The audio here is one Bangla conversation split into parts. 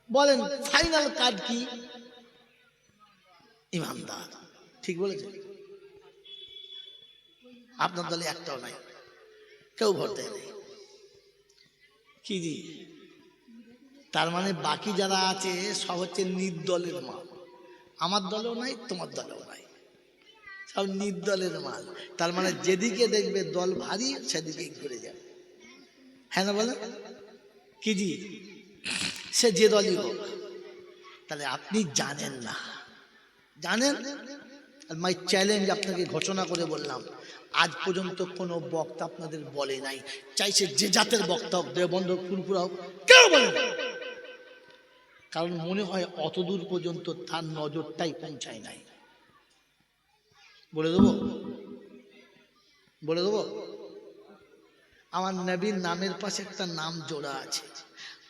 বলেন ফাইনাল কার্ড কি? ইমানদার। ঠিক বলেছেন? আপনার দলে একটাও নাই, কেউ ভোট দেয় নাই। কি জি? তার মানে বাকি যারা আছে সব হচ্ছে নির্দলের মাল। আমার দলেও নাই, তোমার দলেও নাই, সব নির্দলের মাল। তার মানে যেদিকে দেখবে দল ভারী সেদিকেই ঘুরে যাবে। হ্যাঁ না বলেন? কি জি? সে যে দলই হোক। তাহলে আপনি জানেন না, জানেন? মাই চ্যালেঞ্জ আপনাকে ঘোষণা করে বললাম, আজ পর্যন্ত কোনো বক্তা আপনাদের বলে নাই, চাইছে যে জাতের বক্তা হোক, দেবন্ধ ফুলপুরা হোক, কেউ বলে না। কারণ মনে হয় অতদূর পর্যন্ত তার নজরটাই পৌঁছায় নাই। বলে দেবো, বলে দেবো, আমার নবীর নামের পাশে একটা নাম জোড়া আছে,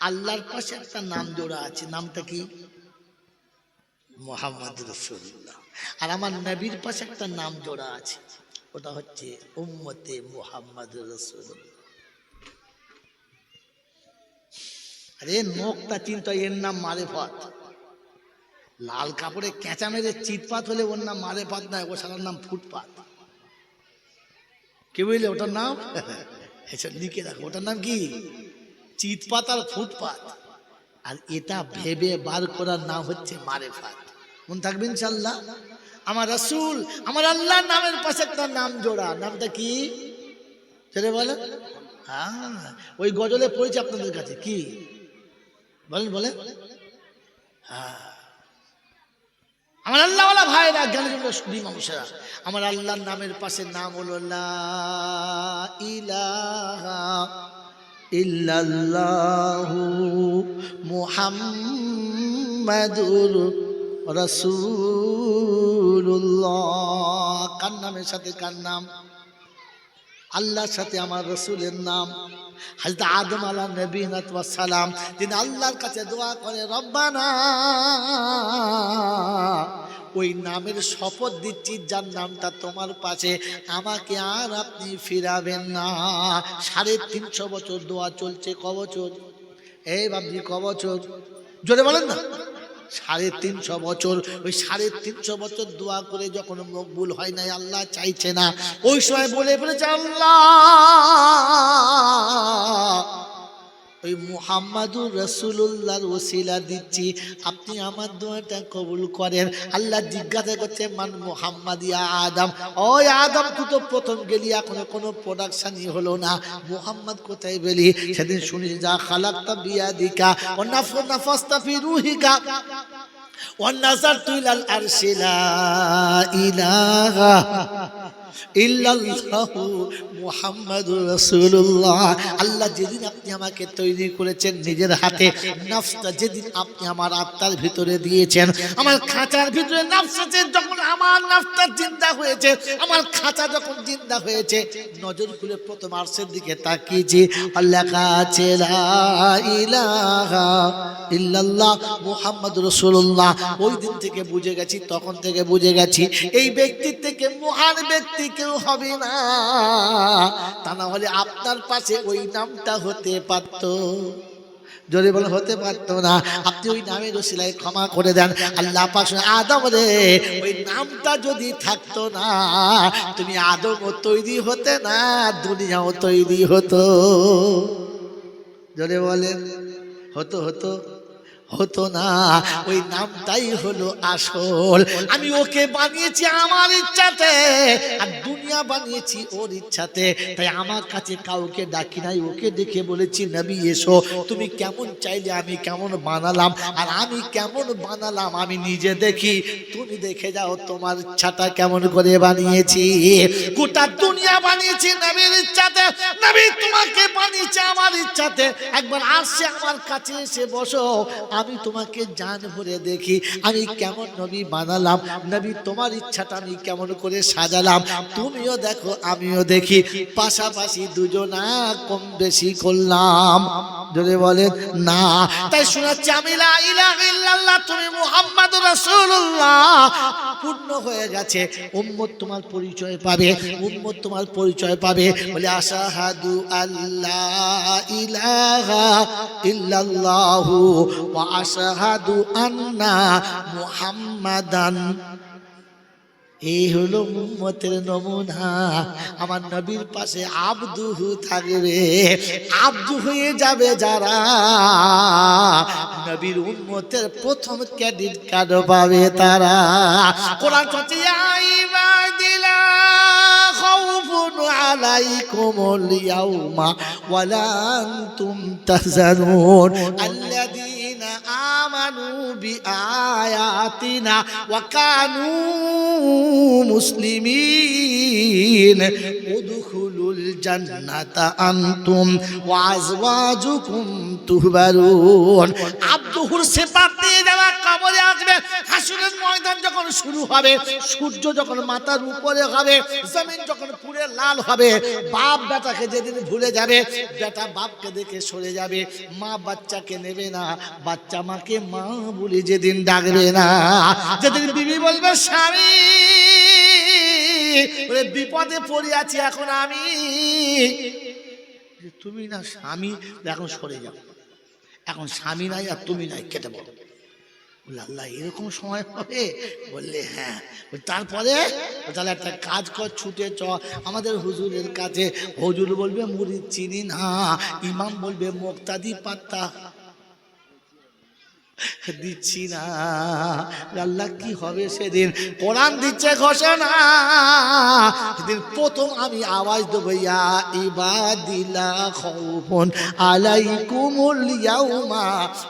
আল্লাহর পাশে একটা নাম জোড়া আছে। নামটা কি? মুহাম্মদ রাসূলুল্লাহ। আর আমার নবীর পাশে একটা নাম জোড়া আছে, ওটা হচ্ছে উম্মতে মুহাম্মদ রাসূলুল্লাহ। আরে নোকটা চিন্তা, এর নাম মারেফত। লাল কাপড়ে কেঁচা মেরে চিৎপাত হলে ওর নাম মারেফত নয়, ও সারার নাম ফুটপাত। কে বুঝলে ওটার নাম? এসব লিখে রাখো, ওটার নাম কি? চিৎপাত আর ফুটপাত। আর এটা ভেবে বার করার নাম হচ্ছে মারেফত। মন থাকবে ইনশাআল্লাহ। আমার রাসূল, আমার আল্লাহর নামের পাশে একটা নাম জোড়া, নামটা কি? ছেলে বলে। হ্যাঁ, ওই গজলে পড়েছে আপনাদের কাছে, কি বলেন বলেন? হ্যাঁ, আমার আল্লাহওয়ালা ভাইরা, জ্ঞানীজনরা, সুধী মানুষেরা, আমার আল্লাহর নামের পাশে নাম হলো লা ইলাহা ইল্লাল্লাহু মুহাম্মাদুর রাসূলুল্লাহ। কার নামের সাথে কার নাম? আল্লাহর সাথে আমার রাসূলের নাম। হযরত আদম আলাইহিস নবীনাত ওয়াস সালাম, তিনি আল্লাহর কাছে দোয়া করে, রব্বানা, ওই নামের শপথ দিচ্ছি যার নামটা তোমার পাশে, আমাকে আর আপনি ফিরাবেন না। 350 বছর দোয়া চলছে। ক বছর? এই বাবজি, ক বছর? জোরে বলেন না। 350 বছর। ওই 350 বছর দোয়া করে যখন মকবুল হয় নাই, আল্লাহ চাইছে না, ওই সময় বলে ফেলেছে, আল্লাহ, ওই মুহাম্মাদুর রাসূলুল্লাহর ওসিলা দিচ্ছি, আপনি আমার দোয়াটা কবুল করেন। আল্লাহ জিজ্ঞাসা করছে, মান মুহাম্মাদ ইয়া আদম, ওই আদম তুই তো প্রথম গেলি, এখনো কোনো প্রোডাকশনই হলো না, মুহাম্মদ কোথায় পেলি? সেদিন শুনিস, যা খালাকতা বিয়াদিকা ওয়া নাফাসতা ফি রূহিকা ওয়া নাযারতু ইলাল আরশি লা ইলাহা ইল্লাল্লাহু মুহাম্মাদুর রাসূলুল্লাহ। আল্লাহ যেদিন আপনি আমাকে তৈরি করেছেন নিজের হাতে, নফসটা যেদিন আপনি আমার আত্মার ভিতরে দিয়েছেন, আমার খাঁচার ভিতরে নফস আছে, যখন আমার নফসটা জিন্দা হয়েছে, আমার খাঁচা যখন জিন্দা হয়েছে, নজর খুলে প্রথম আরশের দিকে তাকিয়েছি, লেখা আছে লা ইলাহা ইল্লাল্লাহ মুহাম্মাদুর রাসূলুল্লাহ। ওই দিন থেকে বুঝে গেছি, তখন থেকে বুঝে গেছি, এই ব্যক্তির থেকে মহান ব্যক্তি কেউ হবে না। তা না হলে আপনার পাশে ওই নামটা হতে পারত। জোরে বলে, হতে পারতো না। আপনি ওই নামের ওসিলায় ক্ষমা করে দেন। আল্লাহ পাক, আদম রে, ওই নামটা যদি থাকতো না, তুমি আদমও তৈরি হতে না, দুনিয়াও তৈরি হতো। জোরে বলেন, হতো হতো হতো না। ওই নামটাই হলো আসল। আমি ওকে বানিয়েছি আমার ইচ্ছাতে, আর দুনিয়া বানিয়েছি ওর ইচ্ছাতে। তাই আমার কাছে কাউকে ডাকি নাই, ওকে দেখে বলেছি, নবী এসো, তুমি কেমন চাইলে আমি কেমন বানালাম, আর আমি কেমন বানালাম আমি নিজে দেখি, তুমি দেখে যাও তোমার ইচ্ছাটা কেমন করে বানিয়েছি। গোটা দুনিয়া বানিয়েছি নবীর ইচ্ছাতে, নবী তোমাকে বানিয়েছে আমার ইচ্ছাতে। একবার আসছে আমার কাছে এসে বসো, আমি তোমাকে জান ভরে দেখি আমি কেমন নবী বানালাম, নবী তোমার ইচ্ছাটা আমি কেমন করে সাজালাম, তুমিও দেখো আমিও দেখি, পাশাপাশি দুজনা কম বেশি করলাম। জোরে বলেন না। তাই শোনাচ্ছি আমি লা ইলাহা ইল্লাল্লাহ তুমি মুহাম্মাদুর রাসূলুল্লাহ পূর্ণ হয়ে গেছে। উম্মত তোমার পরিচয় পাবে, উম্মত তোমার পরিচয় পাবে। বলে আশহাদু আল্লা ইলাহা ইল্লাল্লাহু ওয়া আশহাদু আন্না মুহাম্মাদান। এই হলো উম্মতের নমুনা। আমার নবীর পাশে আব্দুহু থাকবে, আব্দু হয়ে যাবে যারা, নবীর উম্মতের প্রথম ক্রেডিট কার্ড পাবে তারা। কোরআন বলছে ইয়া ইবাদিলা খাউফুন আলাইকুমুল ইয়াউমা ওয়ালা আনতুম তাহজানুন আল্লাযীনা আমানু বিআয়াতিনা ওয়া কানু মুসলিমিন উদখুলুল জান্নাতা আনতুম ওয়া আজওয়াজুকুম তুহবারুন। আব্দুহুর সিফাত দিয়ে যারা কবরে আসবে, হাসরের ময়দান যখন শুরু হবে, সূর্য যখন মাথার উপরে হবে, জমিন যখন পুরে লাল হবে, বাপ বেটাকে যেদিন ভুলে যাবে, বেটা বাপকে দেখে সরে যাবে, মা বাচ্চাকে নেবে না, বাচ্চা মাকে মা বলে যেদিন ডাকবে না, যেদিন বিবি বলবে স্বামী বিপদে পড়ে আছি এখন আমি, তুমি না স্বামী এখন সরে যাও, এখন স্বামী নাই আর তুমি নাই, কেটে বলো। আল্লাহ এরকম সময় হবে? বললে হ্যাঁ। তারপরে তাহলে একটা কাজ কর, ছুটে চ আমাদের হুজুরের কাছে। হুজুর বলবে মুরিদ চিনি না, ইমাম বলবে মুক্তাদি পাত্তা দিচ্ছি না। আল্লাহ কি হবে সেদিন? কোরআন দিচ্ছে ঘোষণা, সেদিন প্রথম আমি আওয়াজ দেবো ইয়া ইবাদিলা খাউফুন আলাইকুমুল ইয়াউমা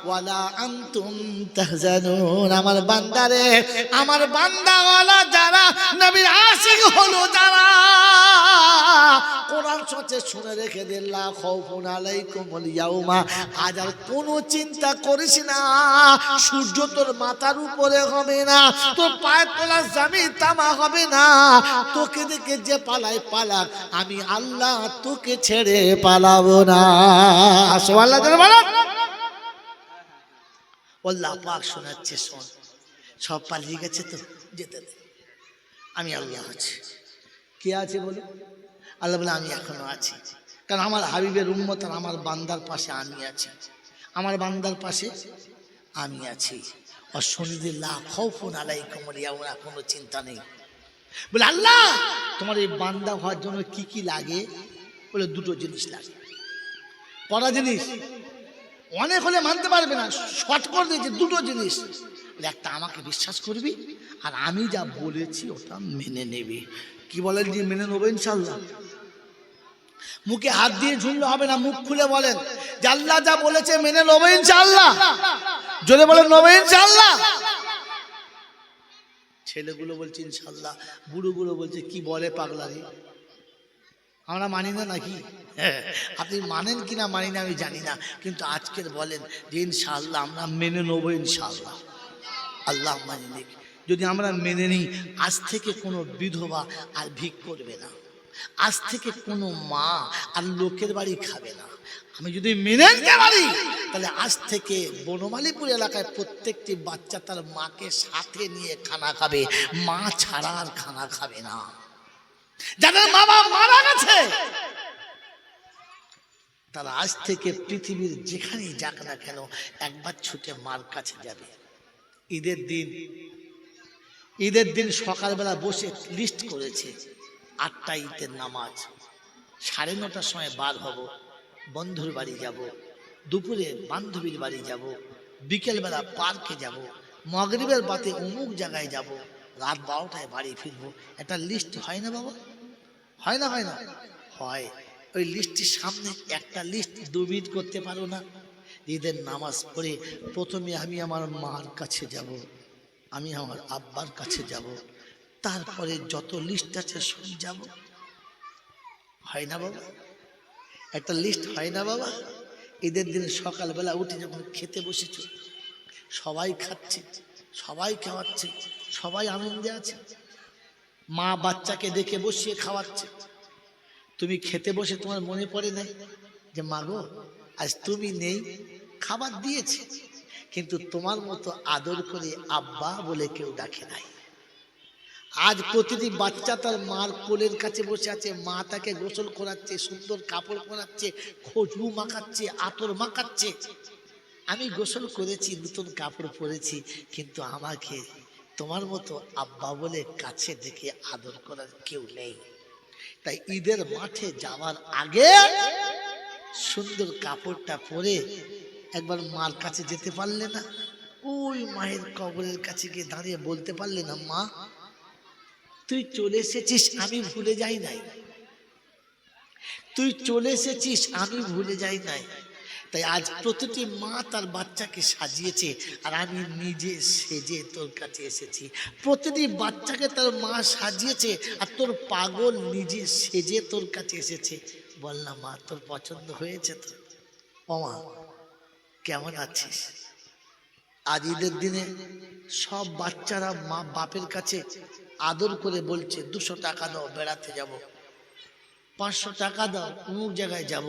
ওয়ালা আনতুম তাহজানুন। আমার বান্দারে, আমার বান্দাওয়ালা যারা, নবীর আশিক হলো যারা, কোরআন সচে শুনে রেখে দিন লা খাউফুন আলাইকুমুল ইয়াউমা, আজ আর কোনো চিন্তা করিস না, সূর্য তোর মাথার উপরে হবে না, তোর পায়ের তলা জমিন তামা হবে না, তোকে দেখে যে পালায় পালাক, আমি আল্লাহ তোকে ছেড়ে পালাবো না। সুবহানাল্লাহ বলো। আল্লাহ পাক শোনাচ্ছে, শোন, সব পালিয়ে গেছে তো যেতে দে, আমি আল্লাহ আছি। কে আছে বলো? আল্লাহ বলে আমি এখনো আছি, কারণ আমার হাবিবের উম্মত আর আমার বান্দার পাশে আমি আছি, আমার বান্দার পাশে আমি আছি। অসনিদিল্লাহ খাউফুন আলাইকুমুল ইয়াউমা, কোনো চিন্তা নেই। বলে আল্লাহ তোমার এই বান্দা হওয়ার জন্য কি কি লাগে? বলে দুটো জিনিস লাগে। কটা জিনিস? অনেক হলে মানতে পারবে না, শর্ট করে দিয়েছে দুটো জিনিস। একটা আমাকে বিশ্বাস করবি, আর আমি যা বলেছি ওটা মেনে নেবি। কি বলেন? যে মেনে নেবো ইনশাল্লাহ। মুখে হাত দিয়ে ঝুললে হবে না, মুখ খুলে বলেন যে আল্লাহ যা বলেছে মেনে নেবো ইনশাল্লাহ। জোরে বলেন নেবো ইনশাল্লাহ। ছেলেগুলো বলছে ইনশাল্লাহ, বুড়োগুলো বলছে কি বলে পাগলারি, আমরা মানি না নাকি? আপনি মানেন কিনা মানি না আমি জানি না, কিন্তু আজকের বলেন যে ইনশাল্লাহ আমরা মেনে নেবো ইনশাল্লাহ। আল্লাহ মানি নেই। যদি আমরা মেনে নিই, আজ থেকে কোনো বিধবা আর ভিক করবে না, আজ থেকে কোনো মা আর লোকের বাড়ি খাবে না। আমি যদি মেনে নিতে পারি, তাহলে আজ থেকে বনমালীপুর এলাকায় প্রত্যেকটি বাচ্চা তার মাকে সাথে নিয়ে খানা খাবে, মা ছাড়া আর খানা খাবে না। যাদের মা বাবা মারা গেছে, তারা আজ থেকে পৃথিবীর যেখানেই যাক না কেন একবার ছুটে মার কাছে যাবে। ঈদের দিন সকালবেলা বসে লিস্ট করেছে, 8টা ঈদের নামাজ, 9:30টার সময় বার হব, বন্ধুর বাড়ি যাব, দুপুরে বান্ধবীর বাড়ি যাব, বিকেলবেলা পার্কে যাব, মাগরিবের বাতে অমুক জায়গায় যাব, রাত 12টায় বাড়ি ফিরবো। একটা লিস্ট হয় না বাবা? হয় না? হয় না? হয়। ওই লিস্টের সামনে একটা লিস্ট 2 মিনিট করতে পারো না? ঈদের নামাজ পড়ে প্রথমে আমি আমার মার কাছে যাব, আমি আমার আব্বার কাছে যাব, তারপরে যত লিস্ট আছে সব যাব। হয় না বাবা? একটা লিস্ট হয় না বাবা? ঈদের দিন সকালবেলা উঠে যখন খেতে বসেছ, সবাই খাচ্ছে, সবাই খাওয়াচ্ছে, সবাই আনন্দে আছে, মা বাচ্চাকে দেখে বসিয়ে খাওয়াচ্ছে, তুমি খেতে বসে তোমার মনে পড়ে নাই যে মা গো আজ তুমি নেই, খাবার দিয়েছে, কিন্তু তোমার মতো আদর করে আব্বা বলে কেউ ডাকে নাই। আজ প্রতিটি বাচ্চা তার মার কোলের কাছে বসে আছে, মা তাকে গোসল করাচ্ছে, সুন্দর কাপড় পরাচ্ছে, খুশবু মাখাচ্ছে, আতর মাখাচ্ছে। আমি গোসল করেছি, নতুন কাপড় পরেছি, কিন্তু আমাকে তোমার মতো আব্বা বলে কাছে ডেকে আদর করার কেউ নেই। তাই ঈদের মাঠে যাওয়ার আগে সুন্দর কাপড়টা পরে একবার মার কাছে যেতে পারলে না? ওই মায়ের কবরের কাছে গিয়ে দাঁড়িয়ে বলতে পারলে না, মা তুই চলে এসেছিস, আমি ভুলে যাই নাই, তুই চলে এসেছিস, আমি ভুলে যাই নাই। তাই আজ প্রতিটি মা তার বাচ্চাকে সাজিয়েছে, আর আমি নিজে সেজে তোর কাছে এসেছি। প্রতিটি বাচ্চাকে তার মা সাজিয়েছে, আর তোর পাগল নিজে সেজে তোর কাছে এসেছে। বল না মা, তোর পছন্দ হয়েছে তো? ও মা, কেমন আছিস? আজ ঈদের দিনে সব বাচ্চারা মা বাপের কাছে আদর করে বলছে, 200 টাকা দাও, বেড়াতে যাব, 500 টাকা দাও, অমুক জায়গায় যাব।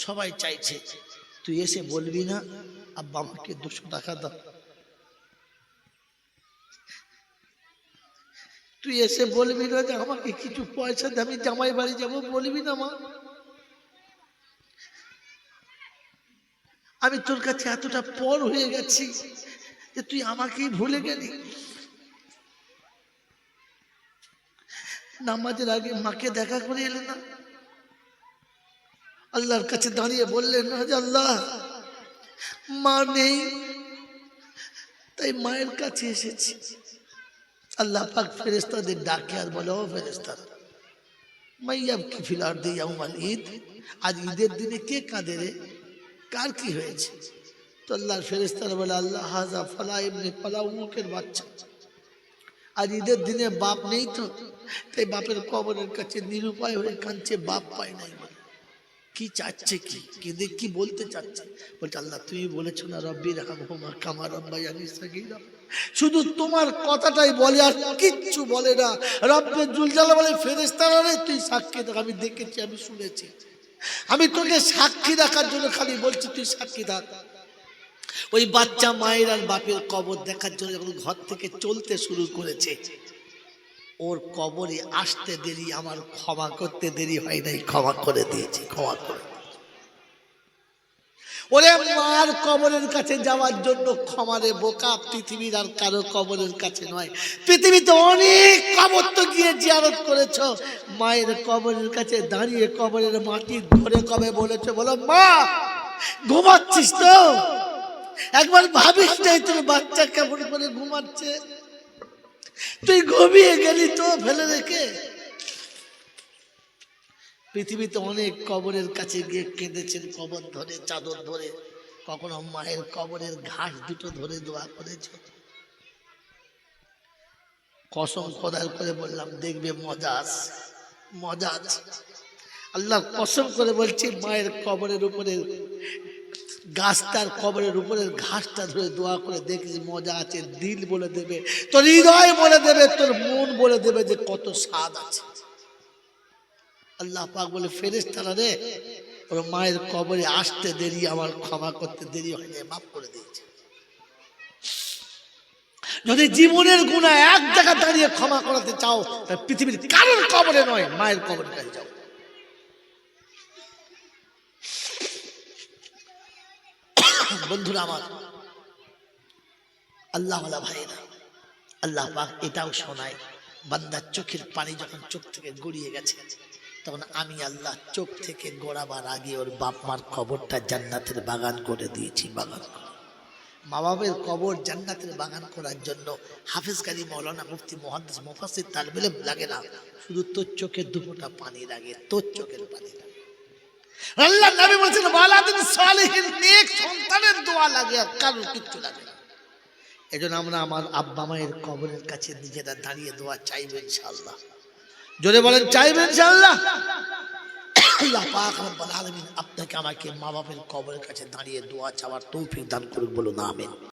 সবাই চাইছে, তুই এসে বলবি না আব্বা আমাকে 200 টাকা দাও? তুই এসে বলবি না যে আমাকে কিছু পয়সা দে, আমি জামাই বাড়ি যাব? বলবি না মা? আমি তোর কাছে এতটা পর হয়ে গেছি যে তুই আমাকেই ভুলে গেলি। নামাজের আগে মাকে দেখা করে এলে না? আল্লাহর কাছে দাঁড়িয়ে বললেন না যে আল্লাহ মা নেই, তাই মায়ের কাছে এসেছি। আল্লাহ পাক ফেরেশতাদের ডাকে আর বলে, ও ফেরেশতারা, মাইয়াব কি ফিলার দিয়ে ইয়াউমাল ঈদ, আজ ঈদের দিনে কে কাঁদে রে, কার কি হয়েছে? তো আল্লাহর ফেরেশতারা বলে, আল্লাহ হাজা ফালা ইবনে ফালা, উমুকের বাচ্চা। আজ ঈদের দিনে বাপ নেই তো, তাই বাপের কবরের কাছে নিরুপায় হয়ে কাঁদছে, বাপ পায় নাই। কি চাচ্ছে, কি বলতে চাচ্ছে? বলছে আল্লাহ তুমি বলেছো না রব্বির হামহুমা কামা রাব্বায়ানি সাগীরা, শুধু তোমার কথাটাই বলে আর কিচ্ছু বলে না। রব্বে জুল জালাল বলে, ফেরেশতারা রে তুই সাক্ষী থাক, আমি দেখেছি, আমি শুনেছি, আমি তোকে সাক্ষী রাখার জন্য খালি বলছি, তুই সাক্ষী থাক। ওই বাচ্চা মায়ের আর বাপের কবর দেখার জন্য যখন ঘর থেকে চলতে শুরু করেছে, ওর কবরে আসতে দেরি, আমার ক্ষমা করতে দেরি হয় নাই, ক্ষমা করে দিয়েছি, ক্ষমা করে। ওরে মার কবরের কাছে যাওয়ার জন্য ক্ষমা রে বোকা, পৃথিবীর আর কারো কবরের কাছে নয়। পৃথিবীতে অনেক কবর তো গিয়ে জিয়ারত করেছো, মায়ের কবরের কাছে দাঁড়িয়ে কবরের মাটি ধরে কবে বলেছো, বলো মা ঘুমাচ্ছিস তো? একবার ভাবিস নাই তোর বাচ্চা কেমন করে ঘুমাচ্ছে? তুই ঘুমিয়ে গেলি তো ফেলে রেখে। পৃথিবীতে অনেক কবরের কাছে গিয়ে কেঁদেছেন, কবর ধরে, চাদর ধরে, কখনো মায়ের কবরের ঘাস দুটো ধরে দোয়া করেছ। কসম খোদার করে বললাম, দেখবে মজা আছে, মজা আছে। আল্লাহ কসম করে বলছি, মায়ের কবরের উপরে গাছটার কবরের উপরের ঘাসটা ধরে দোয়া করে দেখি মজা আছে। দিল বলে দেবে, তোর হৃদয় বলে দেবে, তোর মন বলে দেবে যে কত স্বাদ আছে। আল্লাহ পাক বলে, ফেরেশতারা রে ওর মায়ের কবরে আসতে দেরি, আমার ক্ষমা করতে দেরি হয়নি, মাফ করে দিয়েছে। যদি জীবনের গুনাহ এক জায়গা দাঁড়িয়ে ক্ষমা করাতে চাও, তাহলে পৃথিবীর কারোর কবরে নয়, মায়ের কবরে কাছে যাও। বন্ধুরা আমার, আল্লাহ ওয়ালা ভাইরা, আল্লাহ পাক এটাও শোনায়, বান্দার চোখের পানি যখন চোখ থেকে গড়িয়ে গেছে, তখন আমি আল্লাহ চোখ থেকে গড়াবার আগে ওর বাপ মার কবরটা জান্নাতের বাগান করে দিয়েছি। বাগান, মা বাবের কবর জান্নাতের বাগান করার জন্য হাফেজ কাজী মাওলানা মুফতি মুহাদ্দিস মুফাসসির তালিব ইলম লাগে না, শুধু তোর চোখের দুফোঁটা পানি লাগে, তোর চোখের পানি লাগে। আল্লাহ নবী বলেছেন, ওয়ালাদিন সালিহিন, নেক সন্তানের দোয়া লাগে, আর কারোর কিচ্ছু লাগে না। এজন্য আমরা আমার আব্বা মায়ের কবরের কাছে নিজেরা দাঁড়িয়ে দোয়া চাইব ইনশাআল্লাহ। জোরে বলেন চাইবেন ইনশাআল্লাহ। আল্লাহ পাক রব্বুল আলামিন আপনাকে আমাকে মা বাপের কবরের কাছে দাঁড়িয়ে দোয়া চাওয়ার তৌফিক দান করুন, বলুন আমিন।